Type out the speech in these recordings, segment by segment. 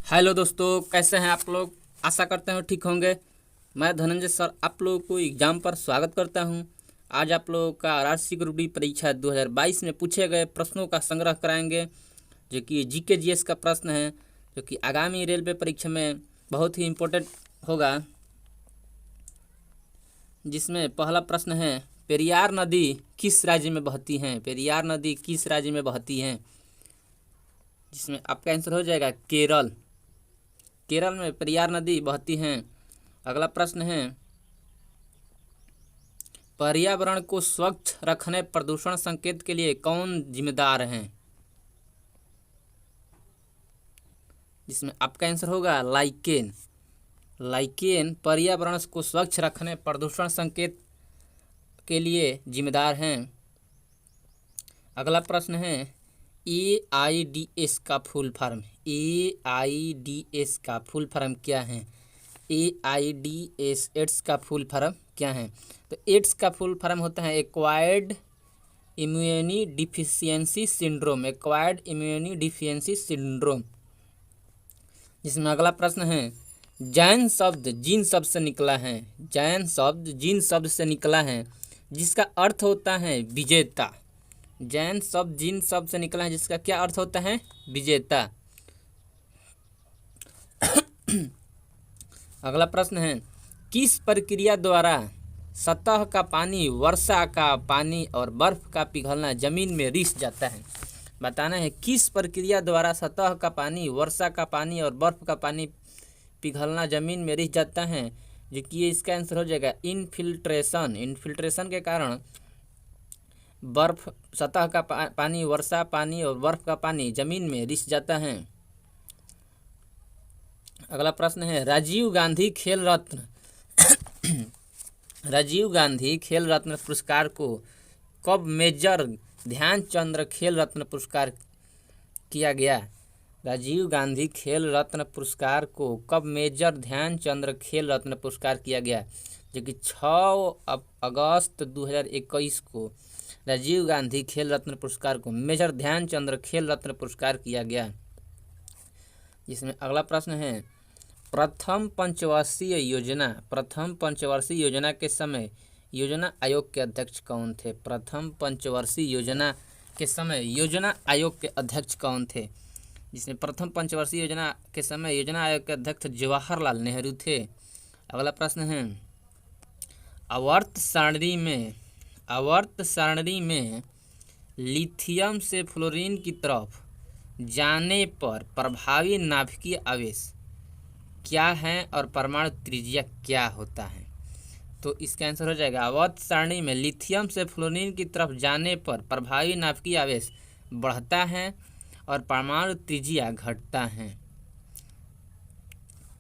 Hello दोस्तों, कैसे हैं आप लोग। आशा करते हैं ठीक होंगे। मैं धनंजय सर आप लोगों को एग्जाम पर स्वागत करता हूं। आज आप लोगों का राष्ट्रीय ग्रुप डी परीक्षा 2022 में पूछे गए प्रश्नों का संग्रह कराएंगे, जो कि जीके जीएस का प्रश्न है, जो कि आगामी रेलवे परीक्षा में बहुत ही इम्पोर्टेंट होगा। जिसमें पहला प्रश्न है, पेरियार नदी किस राज्य में बहती है। पेरियार नदी किस राज्य में बहती है, जिसमें आपका आंसर हो जाएगा केरल। केरल में पेरियार नदी बहती है। अगला प्रश्न है, पर्यावरण को स्वच्छ रखने प्रदूषण संकेत के लिए कौन जिम्मेदार है, जिसमें आपका आंसर होगा लाइकेन। लाइकेन पर्यावरण को स्वच्छ रखने प्रदूषण संकेत के लिए जिम्मेदार हैं। अगला प्रश्न है, AIDS का फुल फॉर्म। AIDS का फुल फॉर्म क्या है। AIDS एड्स का फुल फॉर्म क्या है। तो एड्स का फुल फॉर्म होता है acquired immune deficiency syndrome. Acquired immune deficiency syndrome. जिसमें अगला प्रश्न है, जैन शब्द जिन शब्द से निकला है। जैन शब्द जिन शब्द से निकला है, जिसका अर्थ होता है विजेता। जैन शब्द जिन शब्द से निकला है, जिसका क्या अर्थ होता है विजेता। अगला प्रश्न है, किस प्रक्रिया द्वारा सतह का पानी, वर्षा का पानी और बर्फ का पिघलना जमीन में रिस जाता है। बताना है किस प्रक्रिया द्वारा सतह का पानी, वर्षा का पानी और बर्फ का पानी पिघलना जमीन में रिस जाता है, जो कि ये इसका आंसर हो जाएगा इनफिल्ट्रेशन। इनफिल्ट्रेशन के कारण बर्फ, सतह का पानी, वर्षा पानी और बर्फ का पानी जमीन में रिस जाता है। अगला प्रश्न है, राजीव गांधी खेल रत्न राजीव गांधी खेल रत्न पुरस्कार को कब मेजर ध्यानचंद खेल रत्न पुरस्कार किया गया। राजीव गांधी खेल रत्न पुरस्कार को कब मेजर ध्यानचंद खेल रत्न पुरस्कार किया गया, जो कि 6 अगस्त 2021 को राजीव गांधी खेल रत्न पुरस्कार को मेजर ध्यानचंद खेल रत्न पुरस्कार किया गया। जिसमें अगला प्रश्न है, प्रथम पंचवर्षीय योजना के समय योजना आयोग के अध्यक्ष कौन थे। प्रथम पंचवर्षीय योजना के समय योजना आयोग के अध्यक्ष कौन थे। जिसमें प्रथम पंचवर्षीय योजना के समय योजना आयोग के अध्यक्ष जवाहरलाल नेहरू थे। अगला प्रश्न है, आवर्त सारणी में लिथियम से फ्लोरीन की तरफ जाने पर प्रभावी नाभिकीय आवेश क्या है और परमाणु त्रिज्या क्या होता है। तो इसका आंसर हो जाएगा, आवर्त सारणी में लिथियम से फ्लोरीन की तरफ जाने पर प्रभावी नाभिकीय आवेश बढ़ता है और परमाणु त्रिज्या घटता है।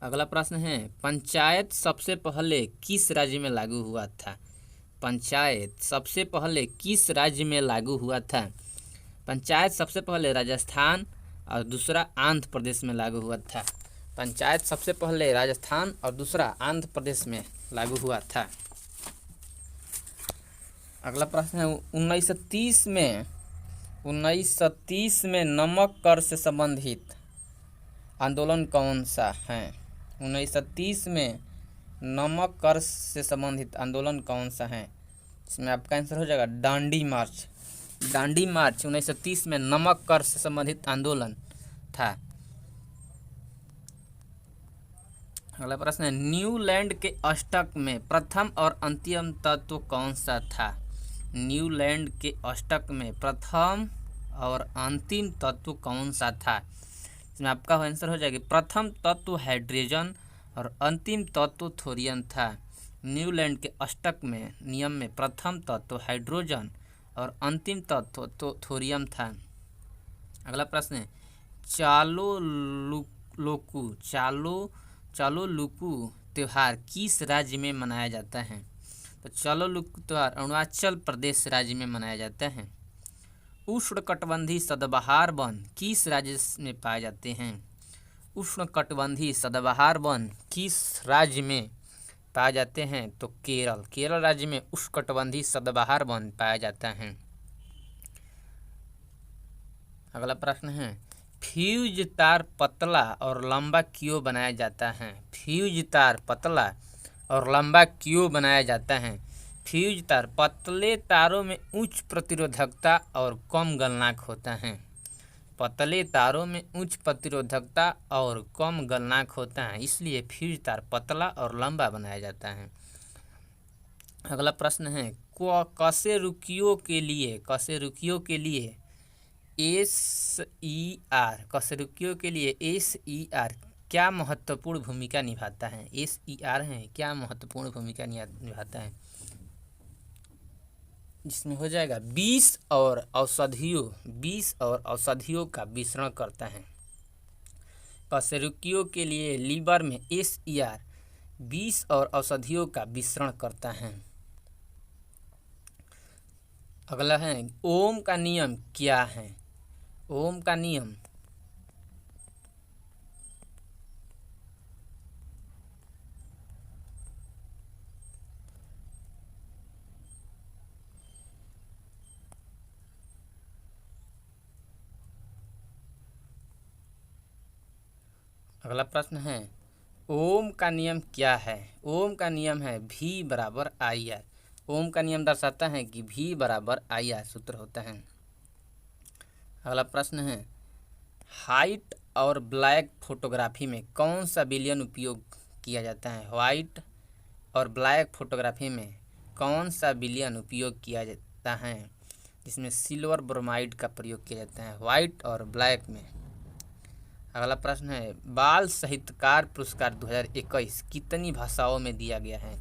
अगला प्रश्न है, पंचायत सबसे पहले किस राज्य में लागू हुआ था। पंचायत सबसे पहले किस राज्य में लागू हुआ था। पंचायत सबसे पहले राजस्थान और दूसरा आंध्र प्रदेश में लागू हुआ था। पंचायत सबसे पहले राजस्थान और दूसरा आंध्र प्रदेश में लागू हुआ था। अगला प्रश्न है, 1930 में नमक कर से संबंधित आंदोलन कौन सा है। 1930 में नमक कर से संबंधित आंदोलन कौन सा है। इसमें आपका आंसर हो जाएगा दांडी मार्च। दांडी मार्च 1930 में नमक कर से संबंधित आंदोलन था। अगला प्रश्न है, न्यूलैंड के अष्टक में प्रथम और अंतिम तत्व कौन सा था। न्यूलैंड के अष्टक में प्रथम और अंतिम तत्व कौन सा था। इसमें आपका आंसर हो जाएगा, प्रथम तत्व हाइड्रोजन और अंतिम तत्व थोरियम था। न्यूलैंड के अष्टक में नियम में प्रथम तत्व हाइड्रोजन और अंतिम तत्व तो थोरियम था। अगला प्रश्न है, चालो लुकू त्यौहार किस राज्य में मनाया जाता है। तो चालो लुकू त्यौहार अरुणाचल प्रदेश राज्य में मनाया जाता है। उष्णकटिबंधीय सदाबहार वन किस राज्य में पाए जाते हैं। उष्णकटिबंधीय सदाबहार वन किस राज्य में पाए जाते हैं। तो केरल राज्य में उष्णकटिबंधीय सदाबहार वन पाया जाता है। अगला प्रश्न है, फ्यूज तार पतला और लंबा क्यों बनाया जाता है? फ्यूज तार पतला और लंबा क्यों बनाया जाता है? फ्यूज तार पतले तारों में उच्च प्रतिरोधकता और कम गलनांक होता है। पतले तारों में उच्च प्रतिरोधकता और कम गलनांक होता है, इसलिए फ्यूज तार पतला और लंबा बनाया जाता है। अगला प्रश्न है, कशेरुकियों के लिए SER क्या महत्वपूर्ण भूमिका निभाता है? SER है क्या महत्वपूर्ण भूमिका निभाता है? जिसमें हो जाएगा विष और औषधियों का मिश्रण करता है। कशेरुकियों के लिए लीवर में SER विष और औषधियों का मिश्रण करता है। अगला है, ओम का नियम क्या है? ओम का नियम अगला प्रश्न है, ओम का नियम क्या है? ओम का नियम है V बराबर IR। ओम का नियम दर्शाता है कि V बराबर IR सूत्र होता है। अगला प्रश्न है, व्हाइट और ब्लैक फोटोग्राफी में कौन सा विलयन उपयोग किया जाता है? व्हाइट और ब्लैक फोटोग्राफी में कौन सा विलयन उपयोग किया जाता है? जिसमें सिल्वर ब्रोमाइड का प्रयोग किया जाता है व्हाइट और ब्लैक में। अगला प्रश्न है, बाल साहित्यकार पुरस्कार 2021 कितनी भाषाओं में दिया गया है?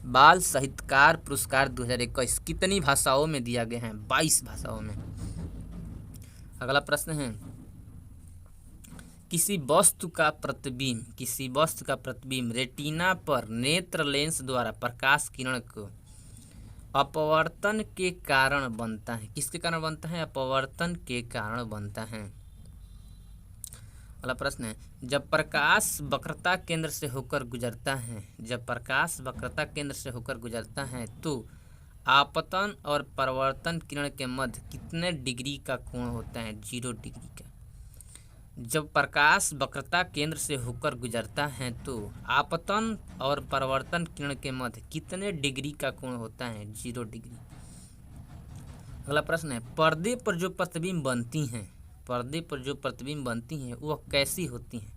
बाल साहित्यकार पुरस्कार 2021 कितनी भाषाओं में दिया गया है? 22 भाषाओं में। अगला प्रश्न है, किसी वस्तु का प्रतिबिंब रेटिना पर नेत्र लेंस द्वारा प्रकाश किरण को अपवर्तन के कारण बनता है। किसके कारण बनता है? अपवर्तन के कारण बनता है। अगला प्रश्न है, जब प्रकाश वक्रता केंद्र से होकर गुजरता है तो आपतन और परावर्तन किरण के मध्य कितने डिग्री का कोण होता है? 0 डिग्री का। जब प्रकाश वक्रता केंद्र से होकर गुजरता है तो आपतन और परावर्तन किरण के मध्य कितने डिग्री का कोण होता है? 0 डिग्री। अगला प्रश्न है, पर्दे पर जो प्रतिबिंब बनती हैं वह कैसी होती हैं?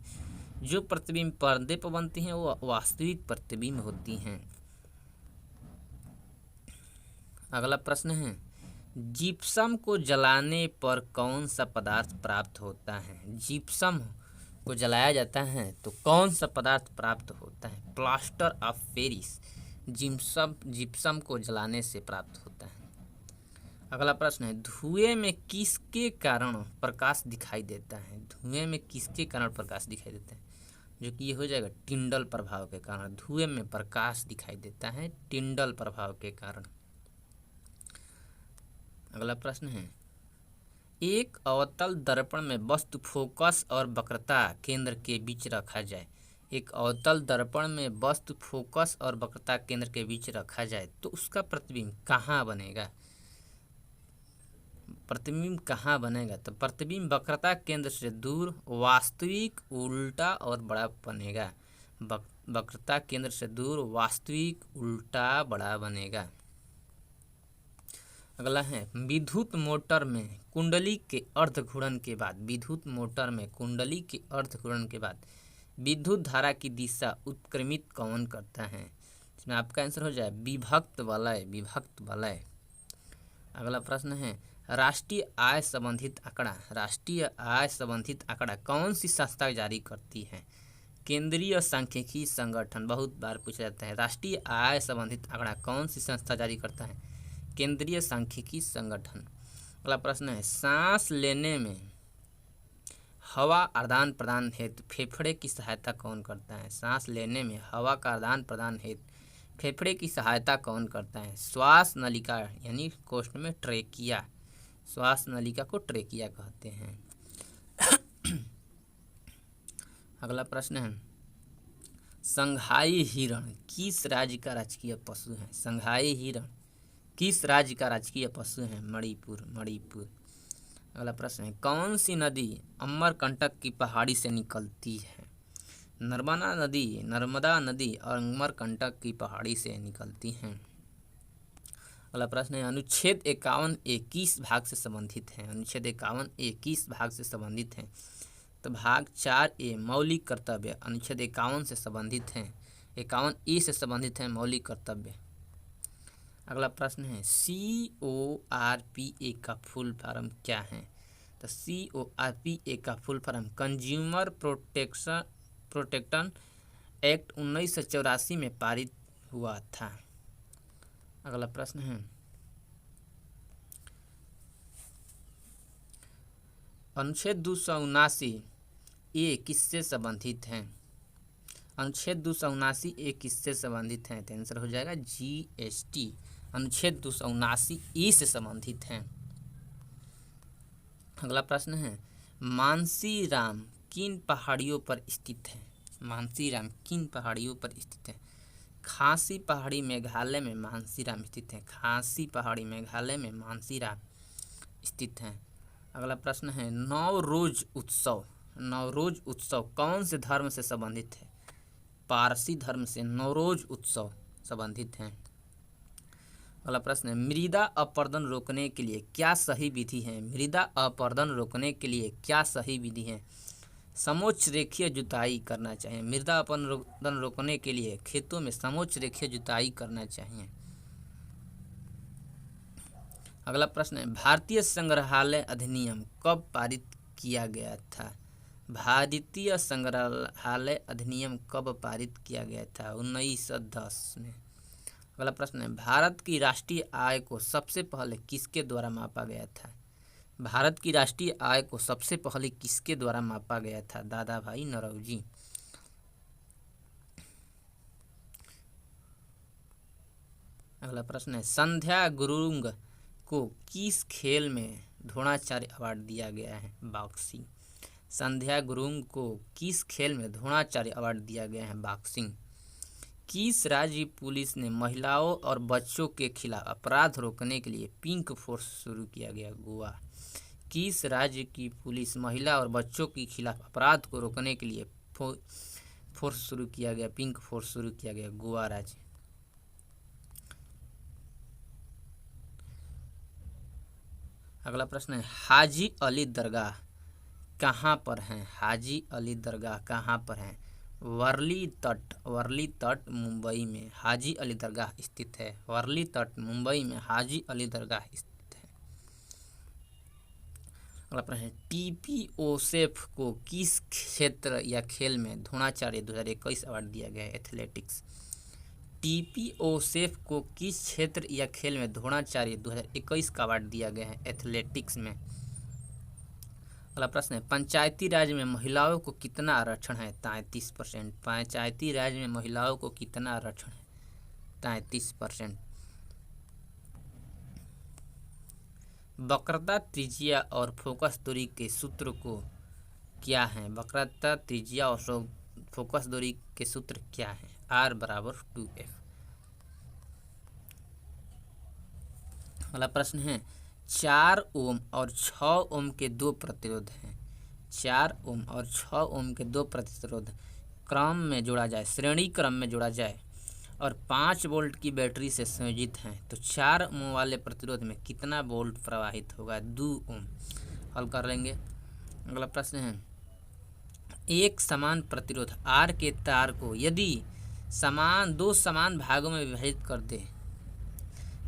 जो प्रतिबिंब पर्दे पर बनती हैं वह वास्तविक प्रतिबिंब होती हैं। अगला प्रश्न है, जिप्सम को जलाने पर कौन सा पदार्थ प्राप्त होता है? जिप्सम को जलाया जाता है तो कौन सा पदार्थ प्राप्त होता है? प्लास्टर ऑफ पेरिस जिप्सम को जलाने से प्राप्त होता है। अगला प्रश्न है, धुएं में किसके कारण प्रकाश दिखाई देता है? धुएं में किसके कारण प्रकाश दिखाई देता है? जो कि ये हो जाएगा टिंडल प्रभाव के कारण धुएं में प्रकाश दिखाई देता है, टिंडल प्रभाव के कारण। अगला प्रश्न है, एक अवतल दर्पण में वस्तु फोकस और वक्रता केंद्र के बीच रखा जाए। एक अवतल दर्पण में वस्तु फोकस और वक्रता केंद्र के बीच रखा जाए तो उसका प्रतिबिंब कहाँ बनेगा? तो प्रतिबिंब वक्रता केंद्र से दूर, वास्तविक, उल्टा और बड़ा बनेगा। वक्रता केंद्र से दूर, वास्तविक, उल्टा, बड़ा बनेगा। अगला है, विद्युत मोटर में कुंडली के अर्धघूर्णन के बाद विद्युत धारा की दिशा उत्क्रमित कौन करता है? इसमें आपका आंसर हो जाए विभक्त वलय। अगला प्रश्न है, राष्ट्रीय आय संबंधित आंकड़ा कौन सी संस्था जारी करती है? केंद्रीय सांख्यिकी संगठन। बहुत बार पूछा जाता है, राष्ट्रीय आय संबंधित आंकड़ा कौन सी संस्था जारी करता है? केंद्रीय सांख्यिकी संगठन। अगला प्रश्न है, सांस लेने में हवा आदान प्रदान हेतु फेफड़े की सहायता कौन करता है? सांस लेने में हवा का आदान प्रदान हेतु फेफड़े की सहायता कौन करता है? श्वास नलिका यानी कोष्ठ में ट्रेकिया। श्वास नलिका को ट्रेकिया कहते हैं। अगला प्रश्न है, संघाई हिरण किस राज्य का राजकीय पशु है? संघाई हिरण किस राज्य का राजकीय पशु है? मणिपुर। अगला प्रश्न है, कौन सी नदी अमरकंटक की पहाड़ी से निकलती है? नर्मदा नदी अमरकंटक की पहाड़ी से निकलती हैं। अगला प्रश्न है, अनुच्छेद 51A किस भाग से संबंधित है? अनुच्छेद 51A किस भाग से संबंधित है? तो भाग 4A मौलिक कर्तव्य अनुच्छेद 51 से संबंधित है। 51A से संबंधित है मौलिक कर्तव्य। अगला प्रश्न है, CORPA का फुल फॉर्म क्या है? तो CORPA का full form consumer protection act 1984 में पारित हुआ था। अगला प्रश्न है, अनुच्छेद 279A किससे संबंधित है? अनुच्छेद 279A किससे संबंधित है? तो आंसर हो जाएगा GST। अनुच्छेद 279A से संबंधित है। अगला प्रश्न है, मानसीराम किन पहाड़ियों पर स्थित है? मानसीराम किन पहाड़ियों पर स्थित है? खासी पहाड़ी मेघालय में मानसीराम स्थित है। खासी पहाड़ी मेघालय में मानसीराम स्थित है। अगला प्रश्न है, नवरोज उत्सव कौन से धर्म से संबंधित है? पारसी धर्म से नवरोज उत्सव संबंधित है। अगला प्रश्न है, मृदा अपरदन रोकने के लिए क्या सही विधि है? मृदा अपरदन रोकने के लिए क्या सही विधि है? समोच्च रेखीय जुताई करना चाहिए। मृदा अपरदन रोकने के लिए खेतों में समोच्च रेखीय जुताई करना चाहिए। अगला प्रश्न है, भारतीय संग्रहालय अधिनियम कब पारित किया गया था? भारतीय संग्रहालय अधिनियम कब पारित किया गया था? 1910 में। अगला प्रश्न है, भारत की राष्ट्रीय आय को सबसे पहले किसके द्वारा मापा गया था? भारत की राष्ट्रीय आय को सबसे पहले किसके द्वारा मापा गया था? दादा भाई नौरोजी। अगला प्रश्न है, संध्या गुरुंग को किस खेल में द्रोणाचार्य अवार्ड दिया गया है? बॉक्सिंग। संध्या गुरुंग को किस खेल में द्रोणाचार्य अवार्ड दिया गया है? बॉक्सिंग। किस राज्य पुलिस ने महिलाओं और बच्चों के खिलाफ अपराध रोकने के लिए पिंक फोर्स शुरू किया गया? गोवा। किस राज्य की पुलिस महिला और बच्चों के खिलाफ अपराध को रोकने के लिए फोर्स शुरू किया गया, पिंक फोर्स शुरू किया गया? गोवा राज्य। अगला प्रश्न है, हाजी अली दरगाह कहाँ पर है? हाजी अली दरगाह कहाँ पर है? वर्ली तट मुंबई में हाजी अली दरगाह स्थित है। वर्ली तट मुंबई में हाजी अली दरगाह स्थित है। अगला प्रश्न है, TP ओसेफ को किस क्षेत्र या खेल में द्रोणाचार्य 2021 अवार्ड दिया गया है? एथलेटिक्स। TP ओसेफ को किस क्षेत्र या खेल में द्रोणाचार्य 2021 का अवार्ड दिया गया है? एथलेटिक्स में। अगला प्रश्न है, पंचायती राज में महिलाओं को कितना आरक्षण है? 33%। पंचायती राज में महिलाओं को कितना आरक्षण है? 33%। वक्रता त्रिज्या और फोकस दूरी के सूत्र को क्या है? वक्रता त्रिज्या और फोकस दूरी के सूत्र क्या है? R = 2F। अगला प्रश्न है, 4 ओम और 6 ओम के दो प्रतिरोध हैं। 4 ओम और 6 ओम के दो प्रतिरोध क्रम में जोड़ा जाए, श्रेणी क्रम में जोड़ा जाए और 5 वोल्ट की बैटरी से संयोजित हैं तो 4 ओम वाले प्रतिरोध में कितना वोल्ट प्रवाहित होगा? 2 ओम। हल कर लेंगे। अगला प्रश्न है, एक समान प्रतिरोध R के तार को यदि दो समान भागों में विभाजित कर दे,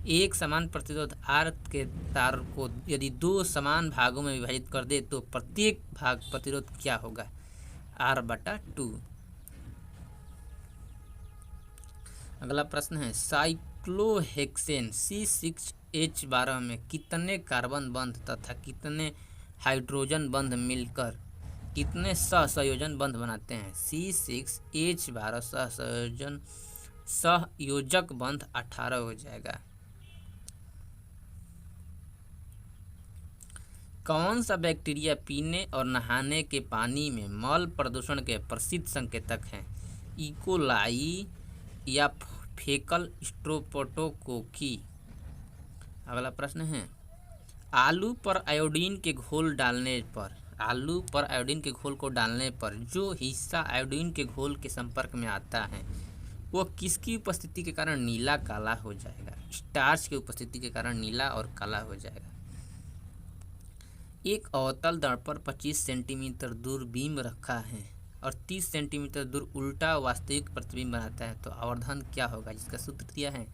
एक समान प्रतिरोध R के तार को यदि 2 समान भागों में विभाजित कर दे तो प्रत्येक भाग प्रतिरोध क्या होगा? R/2। अगला प्रश्न है, साइक्लोहेक्सेन C6H12 में कितने कार्बन बंध तथा कितने हाइड्रोजन बंध मिलकर कितने सहसंयोजन बंध बनाते हैं? C6H12 सहयोजक बंध 18 हो जाएगा। कौन सा बैक्टीरिया पीने और नहाने के पानी में मल प्रदूषण के प्रसिद्ध संकेतक हैं? इकोलाई या फेकल स्ट्रेप्टोकोकी। अगला प्रश्न है, आलू पर आयोडीन के घोल डालने पर, आलू पर आयोडीन के घोल को डालने पर जो हिस्सा आयोडीन के घोल के संपर्क में आता है वो किसकी उपस्थिति के कारण नीला काला हो जाएगा? स्टार्च की उपस्थिति के कारण नीला और काला हो जाएगा। एक अवतल दर्पण पर 25 सेंटीमीटर दूर बीम रखा है और 30 सेंटीमीटर दूर उल्टा वास्तविक प्रतिबिंब बनाता है, तो आवर्धन क्या होगा? जिसका सूत्र दिया है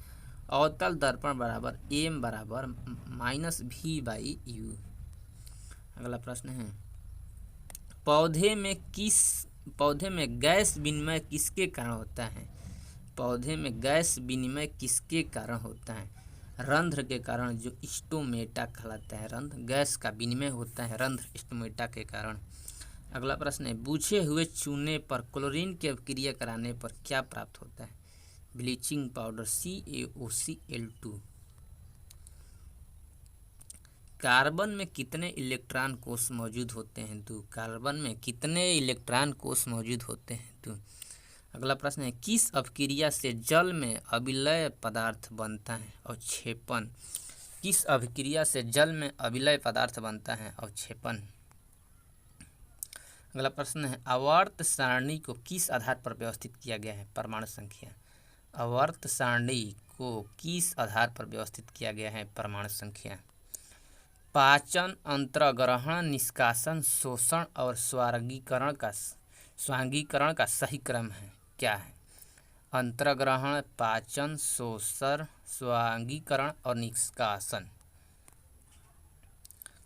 अवतल दर्पण बराबर एम बराबर -v/u। अगला प्रश्न है पौधे में गैस विनिमय किसके कारण होता है? पौधे में गैस विनिमय किसके कारण होता है? रंध्र के कारण, जो स्टोमेटा कहलाता है। रंध्र, गैस का विनिमय होता है रंध्र स्टोमेटा के कारण। अगला प्रश्न है बुझे हुए चूने पर क्लोरीन की अभिक्रिया कराने पर क्या प्राप्त होता है? Bleaching powder CaOCl2। कार्बन में कितने इलेक्ट्रॉन कोष मौजूद होते हैं? 2। कार्बन में कितने इलेक्ट्रॉन कोष मौजूद होते हैं? 2। अगला प्रश्न है किस अभिक्रिया से जल में अविलय पदार्थ बनता है? अवक्षेपण। किस अभिक्रिया से जल में अविलय पदार्थ बनता है? अवक्षेपण। अगला प्रश्न है आवर्त सारणी को किस आधार पर व्यवस्थित किया गया है? परमाणु संख्या। आवर्त सारणी को किस आधार पर व्यवस्थित किया गया है? परमाणु संख्या। पाचन, अंतर्ग्रहण, निष्कासन, शोषण और स्वांगीकरण का सही क्रम है क्या है? अंतर्ग्रहण, पाचन, शोषण, स्वांगीकरण और निष्कासन।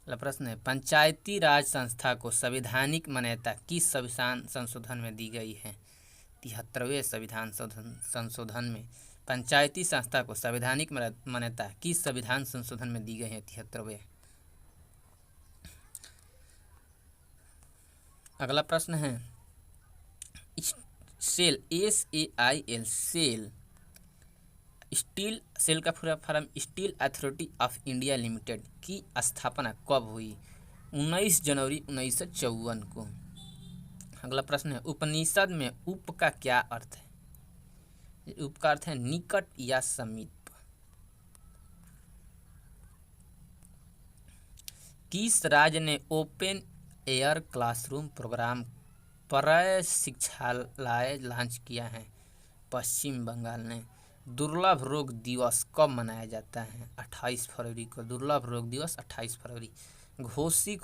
अगला प्रश्न है पंचायती राज संस्था को संवैधानिक मान्यता किस संविधान संशोधन में दी गई है? 73वें संविधान संशोधन में पंचायती संस्था को संवैधानिक मान्यता किस संविधान संशोधन में दी गई है? 73वें। अगला प्रश्न है SAIL SAIL SAIL steel SAIL का पूरा form Steel Authority of India Limited की स्थापना कब हुई? 19 जनवरी 1954 को। अगला प्रश्न है उपनिषद में उप का क्या अर्थ है? उप का अर्थ है निकट या समीप। किस राज्य ने ओपन एयर क्लासरूम प्रोग्राम प्रशिक्षालय लॉन्च किया है? पश्चिम बंगाल ने। दुर्लभ रोग दिवस कब मनाया जाता है? 28 फरवरी को। दुर्लभ रोग दिवस 28 फरवरी। घोषित